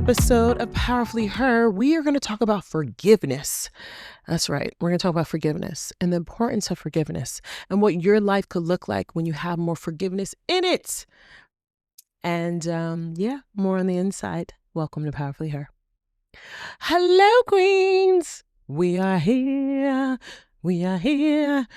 episode of Powerfully Her, we are going to talk about forgiveness. That's right. We're going to talk about forgiveness and the importance of forgiveness and what your life could look like when you have more forgiveness in it. And more on the inside. Welcome to Powerfully Her. Hello, queens. We are here. We are here.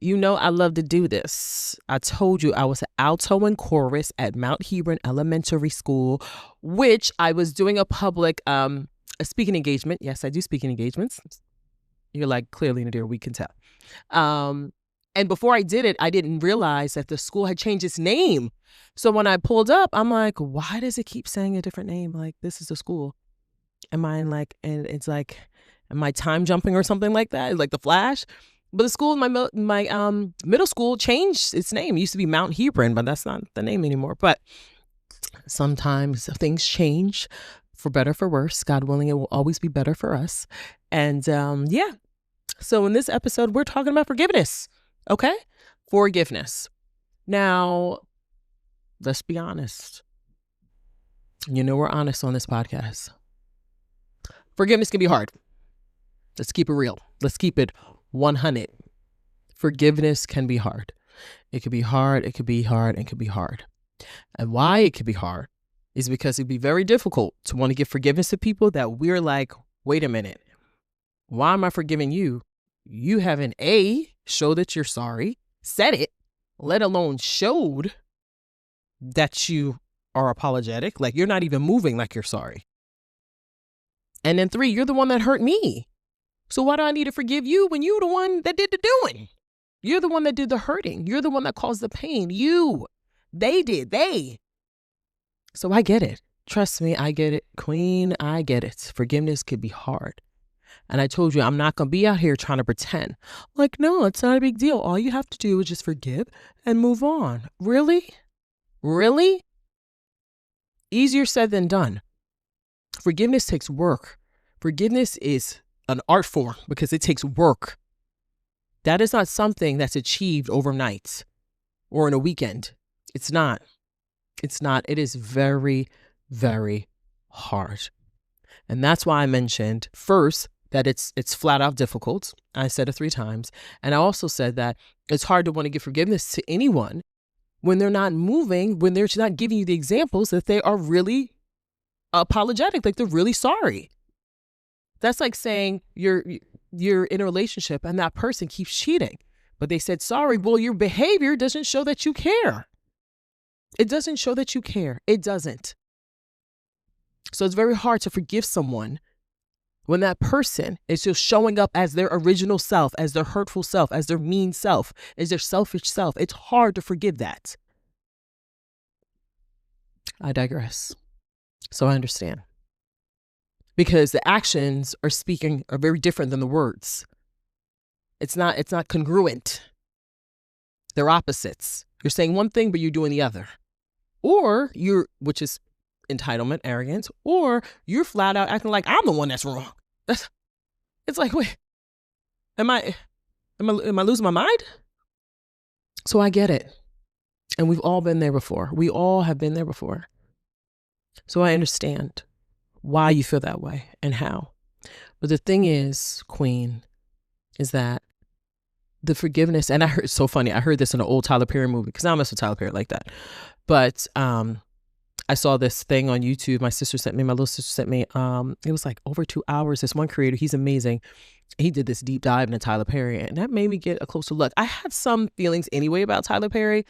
You know I love to do this. I told you I was an alto and chorus at Mount Hebron Elementary School, which I was doing a public a speaking engagement. Yes, I do speaking engagements. You're like, clearly, Nadira, we can tell. And before I did it, I didn't realize that the school had changed its name. So when I pulled up, I'm like, why does it keep saying a different name? Like, this is the school. Am I and it's like, am I time jumping or something like that? Like The Flash? But the school, my middle school changed its name. It used to be Mount Hebron, but that's not the name anymore. But sometimes things change for better, for worse. God willing, it will always be better for us. And so in this episode, we're talking about forgiveness. Okay? Forgiveness. Now, let's be honest. You know we're honest on this podcast. Forgiveness can be hard. Let's keep it real. Let's keep it 100. Forgiveness can be hard. It could be hard. It could be hard. It could be hard. And why it could be hard is because it'd be very difficult to want to give forgiveness to people that we're like, wait a minute. Why am I forgiving you? You haven't showed that you're sorry, said it, let alone showed that you are apologetic. Like you're not even moving like you're sorry. And then 3, you're the one that hurt me. So why do I need to forgive you when you're the one that did the doing? You're the one that did the hurting. You're the one that caused the pain. They. So I get it. Trust me, I get it. Queen, I get it. Forgiveness could be hard. And I told you, I'm not going to be out here trying to pretend. Like, no, it's not a big deal. All you have to do is just forgive and move on. Really? Really? Easier said than done. Forgiveness takes work. Forgiveness is an art form because it takes work. That is not something that's achieved overnight or in a weekend. It's not. It is very, very hard. And that's why I mentioned first that it's flat out difficult. I said it 3 times. And I also said that it's hard to want to give forgiveness to anyone when they're not moving, when they're not giving you the examples that they are really apologetic, like they're really sorry. That's like saying you're in a relationship and that person keeps cheating, but they said sorry. Well, your behavior doesn't show that you care. It doesn't show that you care. It doesn't. So it's very hard to forgive someone when that person is just showing up as their original self, as their hurtful self, as their mean self, as their selfish self. It's hard to forgive that. I digress. So I understand. Because the actions are very different than the words. It's not congruent. They're opposites. You're saying one thing, but you're doing the other. Or which is entitlement, arrogance, or you're flat out acting like I'm the one that's wrong. It's like, wait, am I losing my mind? So I get it. And we've all been there before. We all have been there before. So I understand why you feel that way and how. But the thing is, Queen, is that the forgiveness, and it's so funny, I heard this in an old Tyler Perry movie, because I don't mess with Tyler Perry like that. But I saw this thing on YouTube. My little sister sent me, it was like over 2 hours. This one creator, he's amazing. He did this deep dive into Tyler Perry, and that made me get a closer look. I had some feelings anyway about Tyler Perry.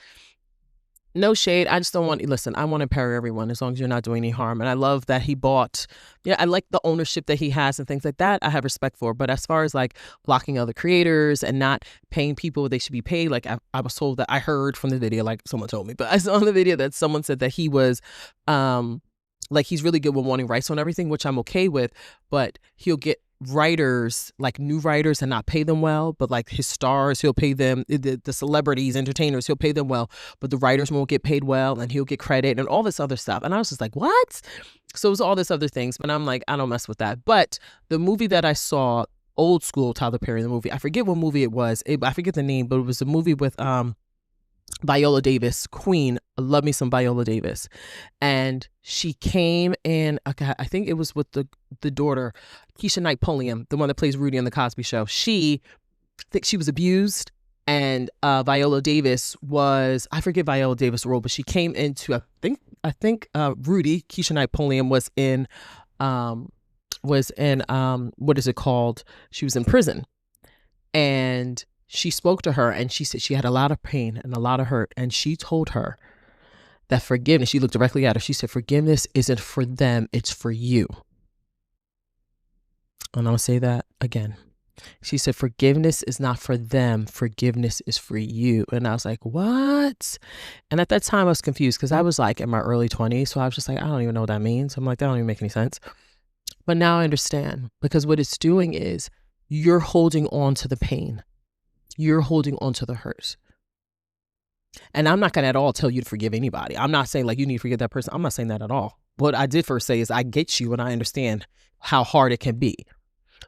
No shade. I just don't listen, I want to empower everyone as long as you're not doing any harm. And I love that he bought, I like the ownership that he has and things like that. I have respect for. But as far as like blocking other creators and not paying people what they should be paid, like I was told that, I heard from the video, like someone told me, but I saw in the video that someone said that he was, like he's really good with wanting rights on everything, which I'm okay with, but he'll get writers, like new writers, and not pay them well, but like his stars, he'll pay them, the celebrities, entertainers, he'll pay them well, but the writers won't get paid well, and he'll get credit and all this other stuff. And I was just like, what? So it was all this other things, but I'm like, I don't mess with that. But the movie that I saw, old school Tyler Perry, the movie, I forget what movie it was, I forget the name, but it was a movie with Viola Davis, Queen. I love me some Viola Davis. And she came in, okay, I think it was with the daughter, Keisha Knight Pulliam, the one that plays Rudy on the Cosby Show. I think she was abused, and Viola Davis was, I forget Viola Davis' role, but she came into, I think Rudy, Keisha Knight Pulliam was in what is it called? She was in prison, and she spoke to her, and she said she had a lot of pain and a lot of hurt, and she told her that forgiveness, she looked directly at her, she said, forgiveness isn't for them, it's for you. And I'll say that again. She said, forgiveness is not for them, forgiveness is for you. And I was like, what? And at that time I was confused, because I was like in my early 20s. So I was just like, I don't even know what that means. I'm like, that don't even make any sense. But now I understand, because what it's doing is you're holding on to the pain. You're holding on to the hurt. And I'm not going to at all tell you to forgive anybody. I'm not saying like you need to forgive that person. I'm not saying that at all. What I did first say is I get you and I understand how hard it can be.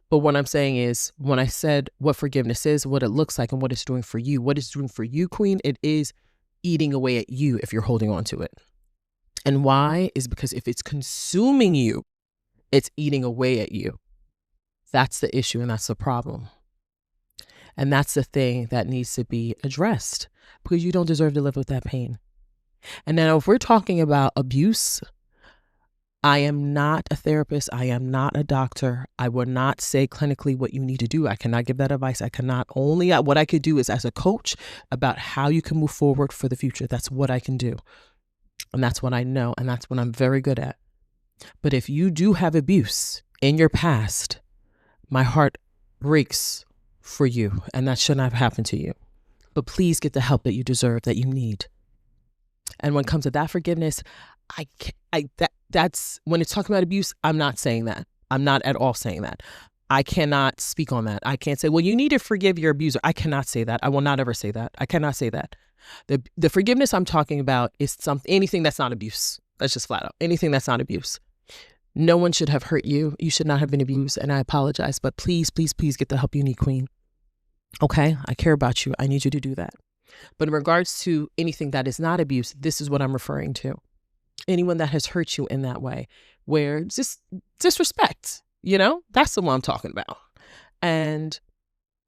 But what I'm saying is, when I said what forgiveness is, what it looks like, and what it's doing for you, what it's doing for you, Queen, it is eating away at you if you're holding on to it. And why? Is because if it's consuming you, it's eating away at you. That's the issue, and that's the problem. And that's the thing that needs to be addressed, because you don't deserve to live with that pain. And now if we're talking about abuse, I am not a therapist. I am not a doctor. I will not say clinically what you need to do. I cannot give that advice. I cannot. Only what I could do is as a coach about how you can move forward for the future. That's what I can do. And that's what I know. And that's what I'm very good at. But if you do have abuse in your past, my heart breaks for you. And that should not have happened to you. But please get the help that you deserve, that you need. And when it comes to that forgiveness, that's when it's talking about abuse, I'm not saying that. I'm not at all saying that. I cannot speak on that. I can't say, well, you need to forgive your abuser. I cannot say that. I will not ever say that. I cannot say that. The forgiveness I'm talking about is anything that's not abuse. That's just flat out. Anything that's not abuse. No one should have hurt you. You should not have been abused. And I apologize. But please, please, please get the help you need, Queen. Okay? I care about you. I need you to do that. But in regards to anything that is not abuse, this is what I'm referring to. Anyone that has hurt you in that way, where just disrespect, that's the one I'm talking about. And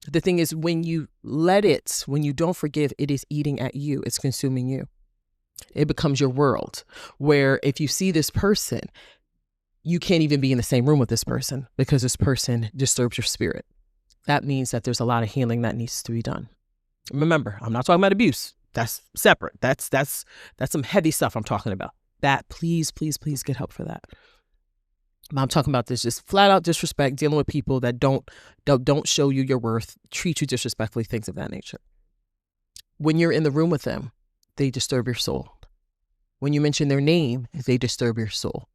the thing is, when you when you don't forgive, it is eating at you. It's consuming you. It becomes your world, where if you see this person, you can't even be in the same room with this person because this person disturbs your spirit. That means that there's a lot of healing that needs to be done. Remember, I'm not talking about abuse. That's separate. That's some heavy stuff I'm talking about. That please, please, please get help for that. I'm talking about this just flat out disrespect, dealing with people that don't show you your worth, treat you disrespectfully, things of that nature. When you're in the room with them, they disturb your soul. When you mention their name, they disturb your soul.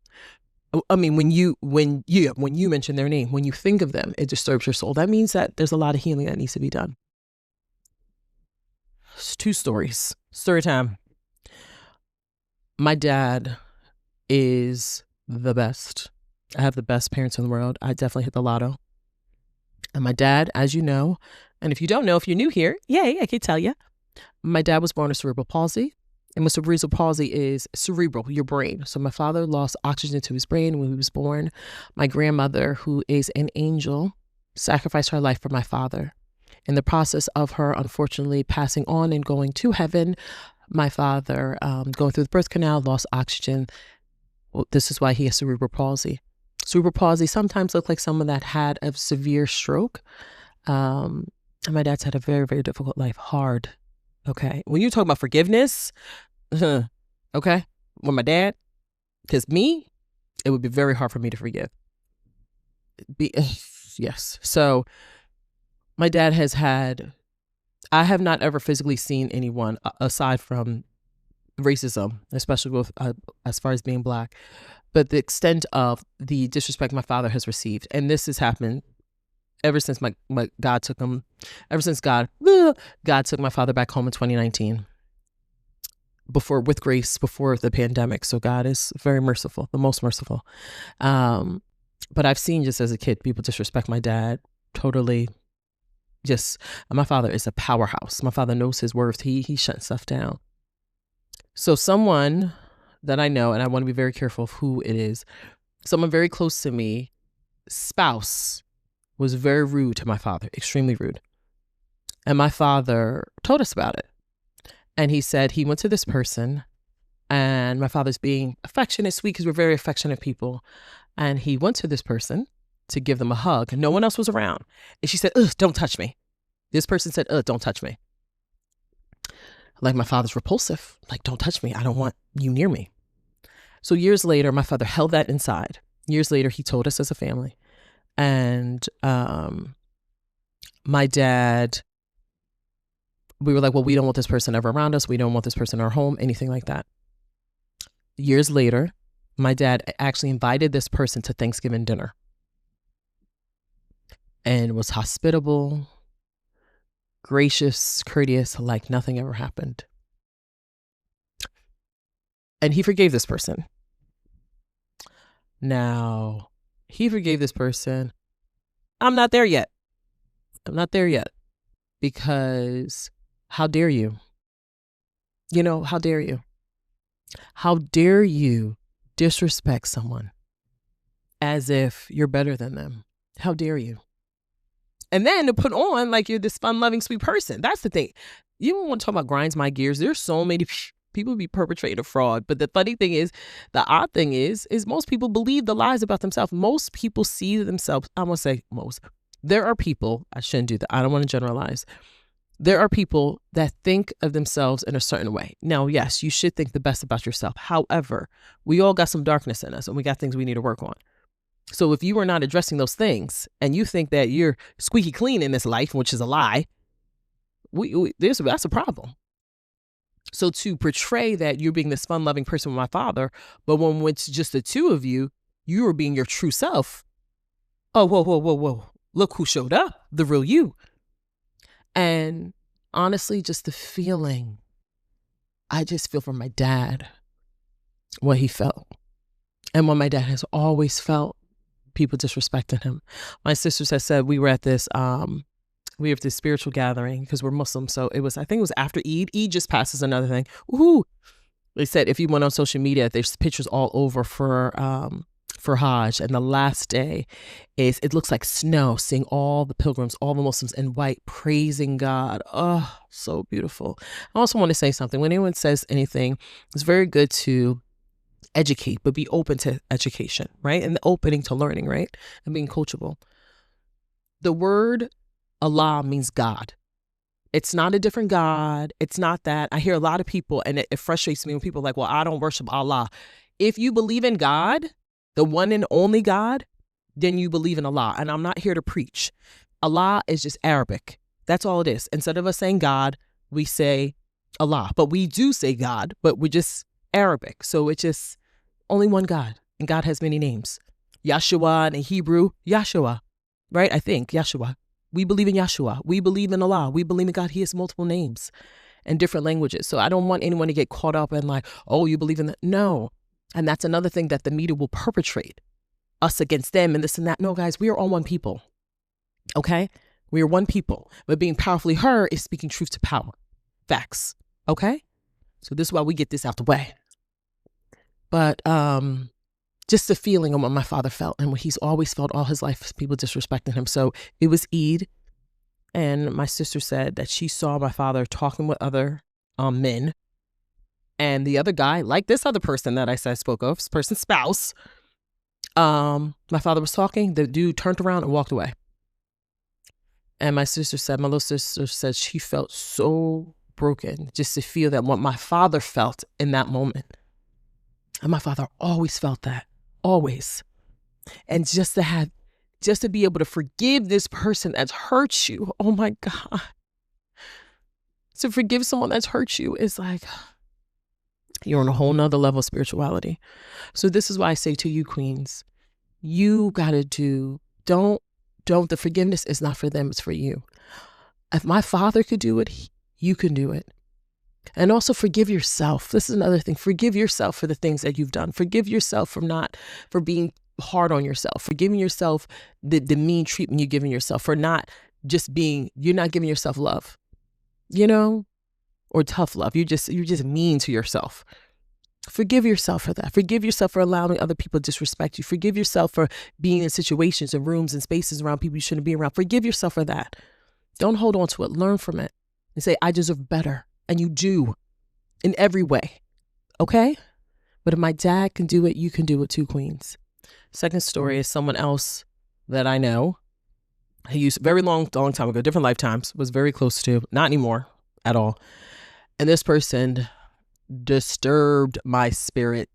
I mean, when you mention their name, when you think of them, it disturbs your soul. That means that there's a lot of healing that needs to be done. It's 2 stories. Story time. My dad is the best. I have the best parents in the world. I definitely hit the lotto. And my dad, as you know, and if you don't know, if you're new here, yay, I can tell you. My dad was born with cerebral palsy. And what cerebral palsy is cerebral, your brain. So my father lost oxygen to his brain when he was born. My grandmother, who is an angel, sacrificed her life for my father. In the process of her, unfortunately, passing on and going to heaven, my father, going through the birth canal, lost oxygen. Well, this is why he has cerebral palsy. Cerebral palsy sometimes looks like someone that had a severe stroke. And my dad's had a very, very difficult life. Hard. Okay. When you talk about forgiveness, okay, with my dad, because me, it would be very hard for me to forgive. Yes. So my dad has had, I have not ever physically seen anyone aside from racism, especially with as far as being Black, but the extent of the disrespect my father has received. And this has happened ever since my God took him, ever since God took my father back home in 2019, with grace, before the pandemic. So God is very merciful, the most merciful. But I've seen just as a kid, people disrespect my dad totally My father is a powerhouse. My father knows his worth. He shuts stuff down. So someone that I know, and I want to be very careful of who it is, someone very close to me, spouse, was very rude to my father, extremely rude. And my father told us about it. And he said he went to this person, and my father's being affectionate, sweet, because we're very affectionate people. And he went to this person to give them a hug. No one else was around. And she said, ugh, don't touch me. This person said, ugh, don't touch me. Like, my father's repulsive. Like, don't touch me. I don't want you near me. So years later, my father held that inside. Years later, he told us as a family. And my dad, we were like, well, we don't want this person ever around us. We don't want this person in our home, anything like that. Years later, my dad actually invited this person to Thanksgiving dinner and was hospitable, gracious, courteous, like nothing ever happened. And he forgave this person. Now, he forgave this person. I'm not there yet. I'm not there yet. Because how dare you? You know, how dare you? How dare you disrespect someone as if you're better than them? How dare you? And then to put on like you're this fun-loving, sweet person. That's the thing. You don't want to talk about grinds my gears. There's so many people be perpetrating a fraud. But the funny thing is, the odd thing is most people believe the lies about themselves. Most people see themselves. I won't say most. There are people, I shouldn't do that. I don't want to generalize. There are people that think of themselves in a certain way. Now, yes, you should think the best about yourself. However, we all got some darkness in us and we got things we need to work on. So if you are not addressing those things and you think that you're squeaky clean in this life, which is a lie, that's a problem. So to portray that you're being this fun-loving person with my father, but when it's just the two of you, you are being your true self. Oh, whoa. Look who showed up, the real you. And honestly, just the feeling, I just feel for my dad, what he felt. And what my dad has always felt, people disrespecting him. My sisters had said we were at this spiritual gathering because we're Muslim. So I think it was after Eid. Eid just passes, another thing. Woohoo! They said if you went on social media, there's pictures all over for Hajj. And the last day it looks like snow, seeing all the pilgrims, all the Muslims in white, praising God. Oh, so beautiful. I also want to say something. When anyone says anything, it's very good to educate, but be open to education, right? And the opening to learning, right? And being coachable. The word Allah means God. It's not a different God. It's not that. I hear a lot of people, and it frustrates me when people are like, well, I don't worship Allah. If you believe in God, the one and only God, then you believe in Allah. And I'm not here to preach. Allah is just Arabic. That's all it is. Instead of us saying God, we say Allah. But we do say God, but we're just Arabic. So it's just only one God. And God has many names. Yahshua in Hebrew, Yahshua, right? I think Yahshua. We believe in Yahshua. We believe in Allah. We believe in God. He has multiple names and different languages. So I don't want anyone to get caught up in like, oh, you believe in that. No. And that's another thing that the media will perpetrate, us against them and this and that. No, guys, we are all one people. Okay? We are one people. But being powerfully heard is speaking truth to power. Facts. Okay? So this is why we get this out the way. But just the feeling of what my father felt and what he's always felt all his life, people disrespecting him. So it was Eid. And my sister said that she saw my father talking with other men. And the other guy, like this other person that I spoke of, this person's spouse, my father was talking, the dude turned around and walked away. And my little sister said she felt so broken just to feel that what my father felt in that moment. And my father always felt that, always. And just to be able to forgive this person that's hurt you, oh my God. To forgive someone that's hurt you is like, you're on a whole nother level of spirituality. So this is why I say to you, queens, you gotta the forgiveness is not for them, it's for you. If my father could do it, you can do it. And also forgive yourself. This is another thing. Forgive yourself for the things that you've done. Forgive yourself for being hard on yourself, for giving yourself the mean treatment you're giving yourself, for not you're not giving yourself love, or tough love. You're just mean to yourself. Forgive yourself for that. Forgive yourself for allowing other people to disrespect you. Forgive yourself for being in situations and rooms and spaces around people you shouldn't be around. Forgive yourself for that. Don't hold on to it. Learn from it and say, I deserve better. And you do in every way. Okay? But if my dad can do it, you can do it too, queens. Second story is someone else that I know. He used very long time ago, different lifetimes, was very close to, not anymore at all. And this person disturbed my spirit.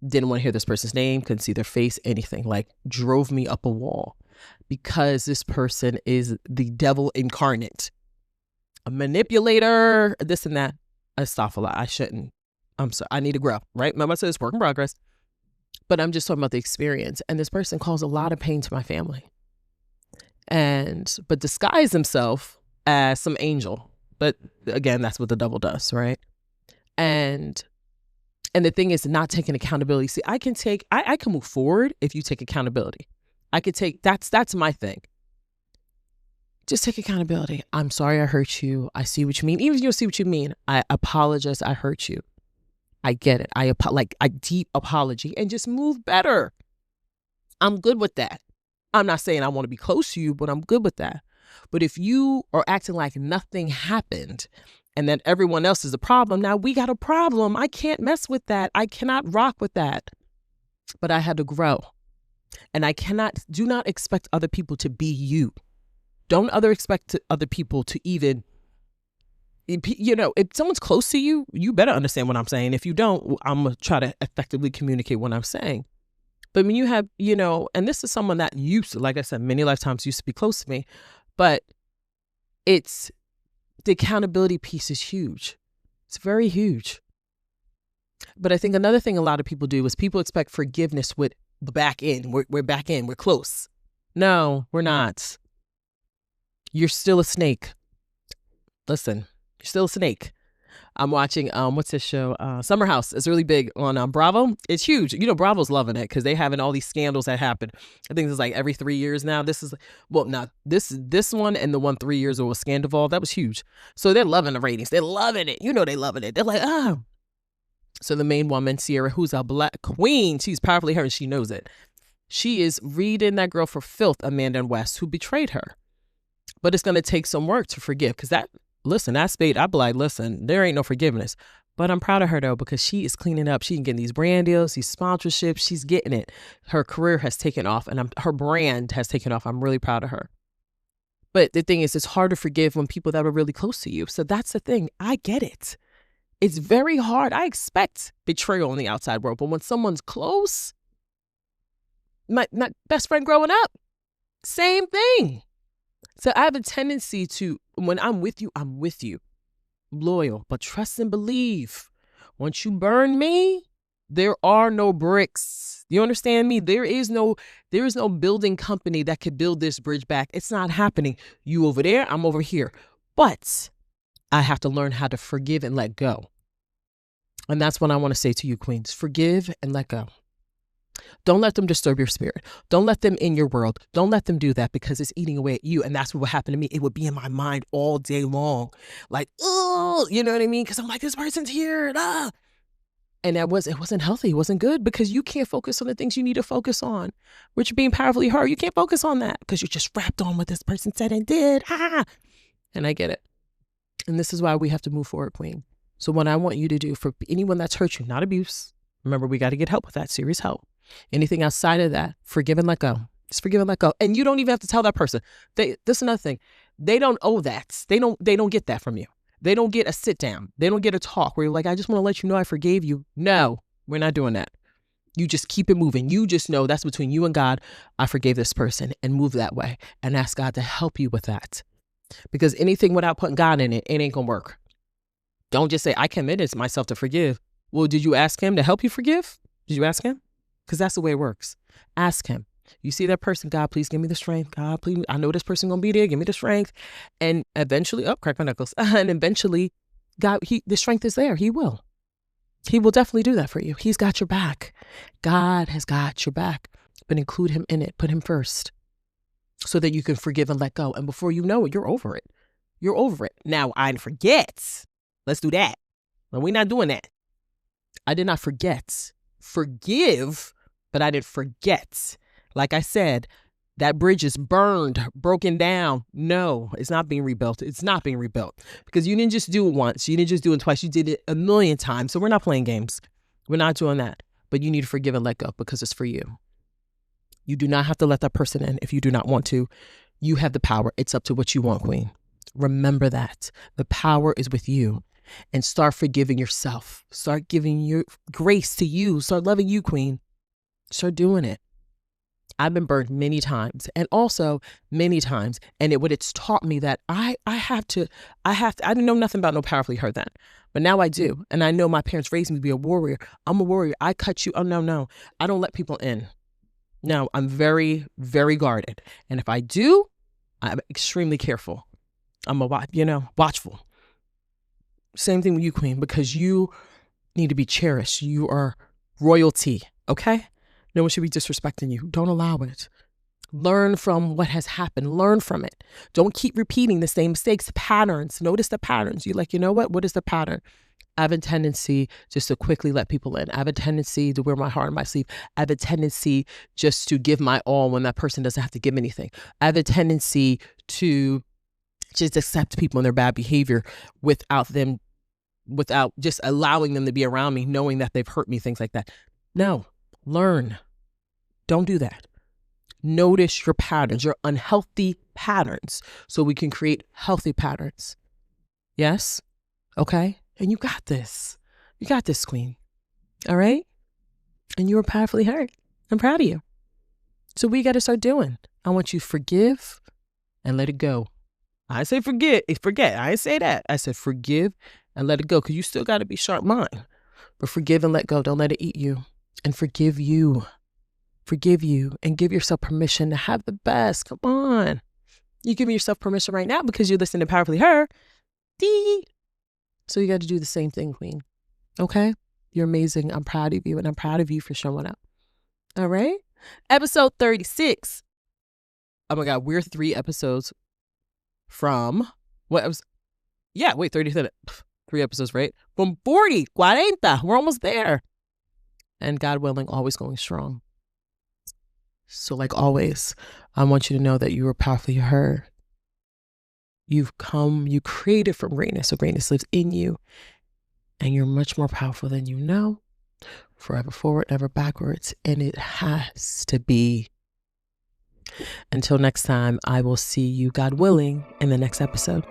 Didn't want to hear this person's name, couldn't see their face, anything. Like, drove me up a wall, because this person is the devil incarnate, a manipulator, this and that. Astaghfirullah, I shouldn't. I'm sorry, I need to grow, right? My mother says work in progress, but I'm just talking about the experience. And this person caused a lot of pain to my family, but disguised himself as some angel. But again, that's what the devil does, right? And the thing is not taking accountability. See, I can move forward if you take accountability. That's my thing. Just take accountability. I'm sorry I hurt you. I see what you mean. Even if you don't see what you mean, I apologize. I hurt you. I get it. A deep apology, and just move better. I'm good with that. I'm not saying I want to be close to you, but I'm good with that. But if you are acting like nothing happened and then everyone else is a problem, now we got a problem. I can't mess with that. I cannot rock with that. But I had to grow. And do not expect other people to be you. Don't expect other people to even, if someone's close to you, you better understand what I'm saying. If you don't, I'm going to try to effectively communicate what I'm saying. But when you have, and this is someone that used to, like I said, many lifetimes used to be close to me, but the accountability piece is huge. It's very huge. But I think another thing a lot of people do is people expect forgiveness with the back end. We're back in, we're close. No, we're not. You're still a snake. Listen, you're still a snake. I'm watching, what's this show? Summer House. It's really big on Bravo. It's huge. Bravo's loving it because they having all these scandals that happen. I think it's like every 3 years now. This one and the one 3 years ago was Scandival. That was huge. So they're loving the ratings. They're loving it. They loving it. They're like, oh. So the main woman, Sierra, who's a black queen, she's powerfully her and she knows it. She is reading that girl for filth, Amanda West, who betrayed her. But it's going to take some work to forgive because that spade, I'd be like, listen, there ain't no forgiveness. But I'm proud of her, though, because she is cleaning up. She's getting these brand deals, these sponsorships. She's getting it. Her career has taken off and her brand has taken off. I'm really proud of her. But the thing is, it's hard to forgive when people that are really close to you. So that's the thing. I get it. It's very hard. I expect betrayal in the outside world. But when someone's close, my best friend growing up, same thing. So I have a tendency to, when I'm with you, loyal, but trust and believe. Once you burn me, there are no bricks. You understand me? There is no building company that could build this bridge back. It's not happening. You over there, I'm over here. But I have to learn how to forgive and let go. And that's what I want to say to you, queens. Forgive and let go. Don't let them disturb your spirit. Don't let them in your world. Don't let them do that because it's eating away at you. And that's what would happen to me. It would be in my mind all day long. Like, oh, you know what I mean? Because I'm like, this person's here. Ah. And it wasn't healthy. It wasn't good because you can't focus on the things you need to focus on, which are being powerfully hurt. You can't focus on that because you're just wrapped on what this person said and did. Ah. And I get it. And this is why we have to move forward, queen. So what I want you to do for anyone that's hurt you, not abuse. Remember, we got to get help with that, serious help. Anything outside of that, forgive and let go. Just forgive and let go. And you don't even have to tell that person. This is another thing. They don't owe that. They don't get that from you. They don't get a sit down. They don't get a talk where you're like, I just want to let you know I forgave you. No, we're not doing that. You just keep it moving. You just know that's between you and God. I forgave this person and move that way and ask God to help you with that. Because anything without putting God in it, it ain't going to work. Don't just say, I committed myself to forgive. Well, did you ask him to help you forgive? Did you ask him? Because that's the way it works. Ask him. You see that person, God, please give me the strength. God, please, I know this person going to be there. Give me the strength. And eventually, crack my knuckles. And eventually, God, the strength is there. He will. He will definitely do that for you. He's got your back. God has got your back. But include him in it. Put him first. so that you can forgive and let go. And before you know it, you're over it. You're over it. Now, I didn't forget. Let's do that. But we're not doing that. I did not forget. Forgive, but I didn't forget. Like I said, that bridge is burned, broken down. No, it's not being rebuilt. It's not being rebuilt because you didn't just do it once. You didn't just do it twice. You did it a million times. So we're not playing games. We're not doing that. But you need to forgive and let go because it's for you. You do not have to let that person in if you do not want to. You have the power. It's up to what you want, Queen. Remember that. The power is with you. And start forgiving yourself. Start giving your grace to you. Start loving you, Queen. Start doing it. I've been burned many times and also many times. And what it's taught me that I didn't know nothing about no powerfully hurt then, but now I do. And I know my parents raised me to be a warrior. I'm a warrior. I cut you. Oh, no. I don't let people in. No, I'm very, very guarded. And if I do, I'm extremely careful. I'm watchful. Same thing with you, Queen, because you need to be cherished. You are royalty, okay? No one should be disrespecting you. Don't allow it. Learn from what has happened. Learn from it. Don't keep repeating the same mistakes, patterns. Notice the patterns. You're like, you know what? What is the pattern? I have a tendency just to quickly let people in. I have a tendency to wear my heart on my sleeve. I have a tendency just to give my all when that person doesn't have to give anything. I have a tendency to just accept people and their bad behavior without just allowing them to be around me, knowing that they've hurt me, things like that. No, learn. Don't do that. Notice your patterns, your unhealthy patterns, so we can create healthy patterns. Yes? Okay? And you got this. You got this, Queen. All right? And you were powerfully hurt. I'm proud of you. So what you got to start doing? I want you to forgive and let it go. I say forget. I didn't say that. I said forgive and let it go because you still got to be sharp mind. But forgive and let go. Don't let it eat you. And forgive you. Forgive you and give yourself permission to have the best. Come on. You're giving yourself permission right now because you're listening to Powerfully Her. So you got to do the same thing, Queen. Okay? You're amazing. I'm proud of you, and I'm proud of you for showing up. All right? Episode 36. Oh my God, we're 3 episodes from 37. 3 episodes, right? From 40, 40. We're almost there. And God willing, always going strong. So like always, I want you to know that you are powerfully heard. You created from greatness, so greatness lives in you. And you're much more powerful than you know. Forever forward, never backwards. And it has to be. Until next time, I will see you, God willing, in the next episode.